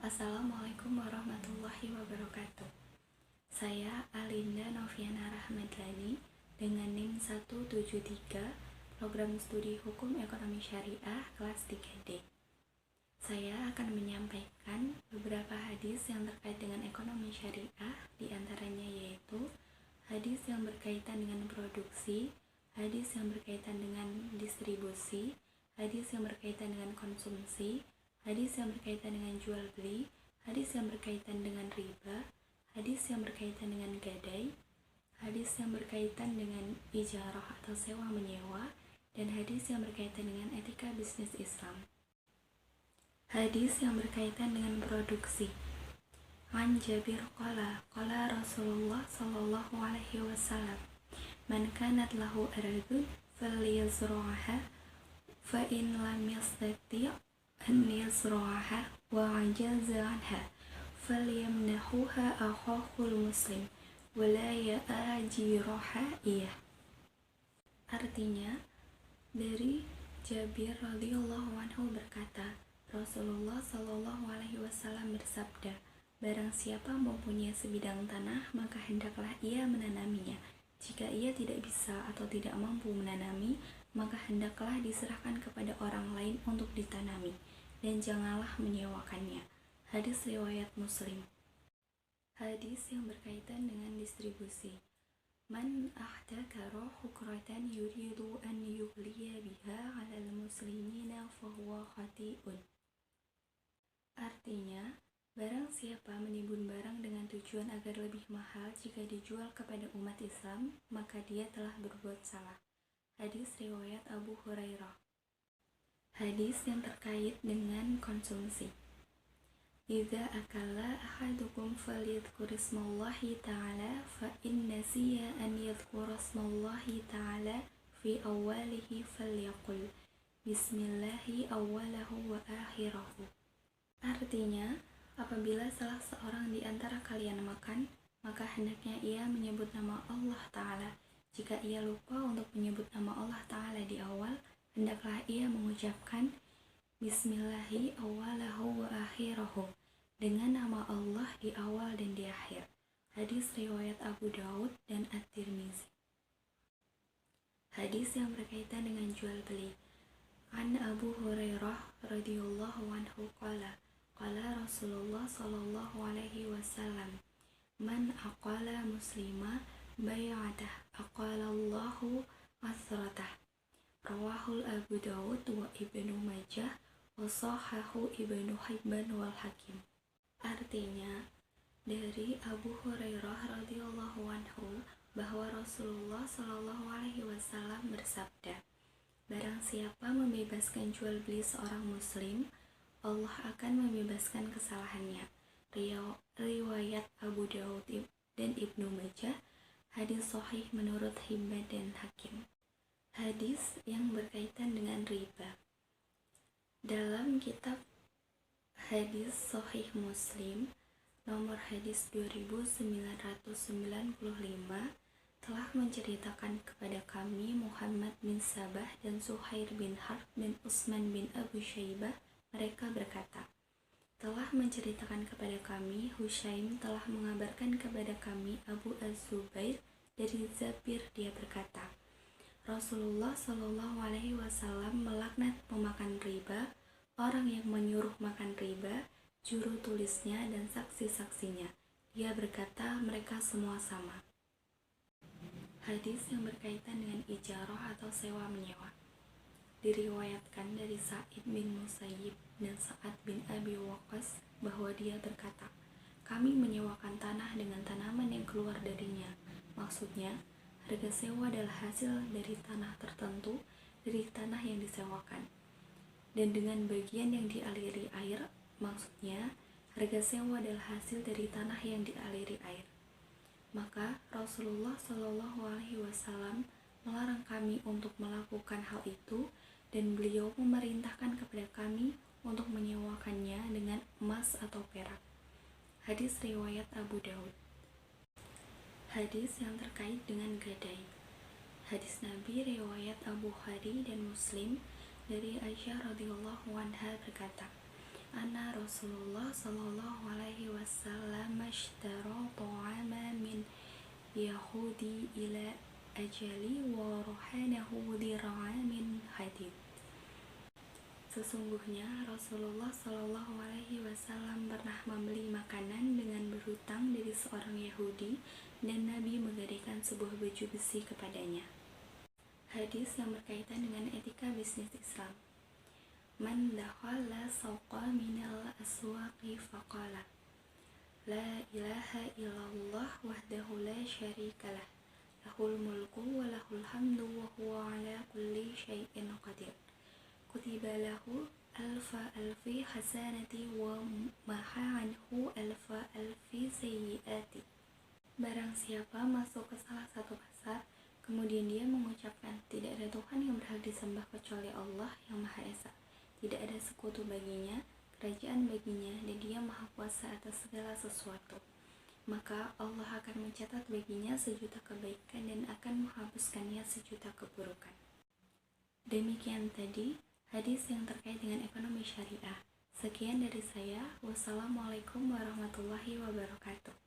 Assalamualaikum warahmatullahi wabarakatuh. Saya Alinda Noviana Rahmadlani dengan NIM 173 Program Studi Hukum Ekonomi Syariah kelas 3D. Saya akan menyampaikan beberapa hadis yang terkait dengan ekonomi syariah, diantaranya yaitu hadis yang berkaitan dengan produksi, hadis yang berkaitan dengan distribusi, hadis yang berkaitan dengan konsumsi, hadis yang berkaitan dengan jual beli, hadis yang berkaitan dengan riba, hadis yang berkaitan dengan gadai, hadis yang berkaitan dengan ijarah atau sewa menyewa, dan hadis yang berkaitan dengan etika bisnis Islam. Hadis yang berkaitan dengan produksi. An Jabir qala Rasulullah sallallahu alaihi wasallam, man kanat lahu aradun falyazra'ha fa in lam yastati' an yazra'ha wa ajaza anha falyamnahuha akhahul muslim wa la ya'jiraha iyah. Artinya, dari Jabir radhiyallahu anhu berkata, Rasulullah sallallahu alaihi wasallam bersabda, barang siapa mempunyai sebidang tanah, maka hendaklah ia menanaminya. Jika ia tidak bisa atau tidak mampu menanami, maka hendaklah diserahkan kepada orang lain untuk ditanami, dan janganlah menyewakannya. Hadis riwayat Muslim. Hadis yang berkaitan dengan distribusi. Man ahtakara hukratan yuridu an yughliya biha 'alal muslimina fahuwa khati'un. Artinya, barang siapa menimbun barang dengan tujuan agar lebih mahal jika dijual kepada umat Islam, maka dia telah berbuat salah. Hadis riwayat Abu Hurairah. Hadis yang terkait dengan konsumsi. Idza akala ahadukum falyadhkur ismallahi ta'ala fa in nasiya an yadhkura ismallahi ta'ala fi awwalihi falyaqul bismillahi awwalahu wa akhirahu. Artinya, apabila salah seorang di antara kalian makan, maka hendaknya ia menyebut nama Allah Ta'ala. Jika ia lupa untuk menyebut nama Allah Ta'ala di awal, hendaklah ia mengucapkan Bismillahi awwalahu wa akhirahu, dengan nama Allah di awal dan di akhir. Hadis riwayat Abu Daud dan At-Tirmizi. Hadis yang berkaitan dengan jual beli. An Abu Hurairah radhiyallahu anhu qala Rasulullah sallallahu alaihi wasallam, man aqala muslima bay'atah aqalallahu asratah. Rawahul Abu Daud wa Ibnu Majah wa sahahu Ibnu Hibban wal Hakim. Artinya, dari Abu Hurairah radhiyallahu anhu bahwa Rasulullah sallallahu alaihi wasallam bersabda, barang siapa membebaskan jual beli seorang muslim, Allah akan membebaskan kesalahannya. Riwayat Abu Daud dan Ibnu Majah. Hadis sahih menurut Hibban dan Hakim. Hadis yang berkaitan dengan riba. Dalam kitab Hadis Sahih Muslim nomor hadis 2995 telah menceritakan kepada kami Muhammad bin Sabah dan Zuhair bin Harb dan Utsman bin Abu Syaibah. Mereka berkata, telah menceritakan kepada kami, Hushaim telah mengabarkan kepada kami Abu Az-Zubair dari Zabir, dia berkata, Rasulullah Shallallahu Alaihi Wasallam melaknat pemakan riba, orang yang menyuruh makan riba, juru tulisnya dan saksi-saksinya. Dia berkata, mereka semua sama. Hadis yang berkaitan dengan ijarah atau sewa menyewa. Diriwayatkan dari Sa'id bin Musayyib dan Sa'ad bin Abi Waqqas bahwa dia berkata, kami menyewakan tanah dengan tanaman yang keluar darinya. Maksudnya, harga sewa adalah hasil dari tanah tertentu dari tanah yang disewakan. Dan dengan bagian yang dialiri air, maksudnya, harga sewa adalah hasil dari tanah yang dialiri air. Maka Rasulullah Shallallahu Alaihi Wasallam melarang kami untuk melakukan hal itu, dan beliau memerintahkan kepada kami untuk menyewakannya dengan emas atau perak. Hadis riwayat Abu Daud. Hadis yang terkait dengan gadai. Hadis Nabi riwayat Abu Bukhari dan Muslim dari Aisyah radhiyallahu anha berkata, anna Rasulullah sallallahu alaihi wasallam ashtara ta'ama min Yahudi ila ajali wa ruhanahu dir'a min hadid. Sesungguhnya Rasulullah Shallallahu Alaihi Wasallam pernah membeli makanan dengan berhutang dari seorang Yahudi dan Nabi menggadaikan sebuah baju besi kepadanya. Hadis yang berkaitan dengan etika bisnis Islam. Man dakhala sawqa minal aswaqi faqala la ilaha illallah wahdahu la syarikalah lahul mulku wa lahul hamdu wa huwa ala kulli syai'in qadir. Kutiba lahu alfa alfi hasanati wa maha anhu alfa alfi sayyiati. Barang siapa masuk ke salah satu pasar, kemudian dia mengucapkan, tidak ada Tuhan yang berhak disembah kecuali Allah yang Maha Esa. Tidak ada sekutu baginya, kerajaan baginya, dan dia Maha Kuasa atas segala sesuatu. Maka Allah akan mencatat baginya 1.000.000 kebaikan dan akan menghapuskannya 1.000.000 keburukan. Demikian tadi hadis yang terkait dengan ekonomi syariah. Sekian dari saya. Wassalamualaikum warahmatullahi wabarakatuh.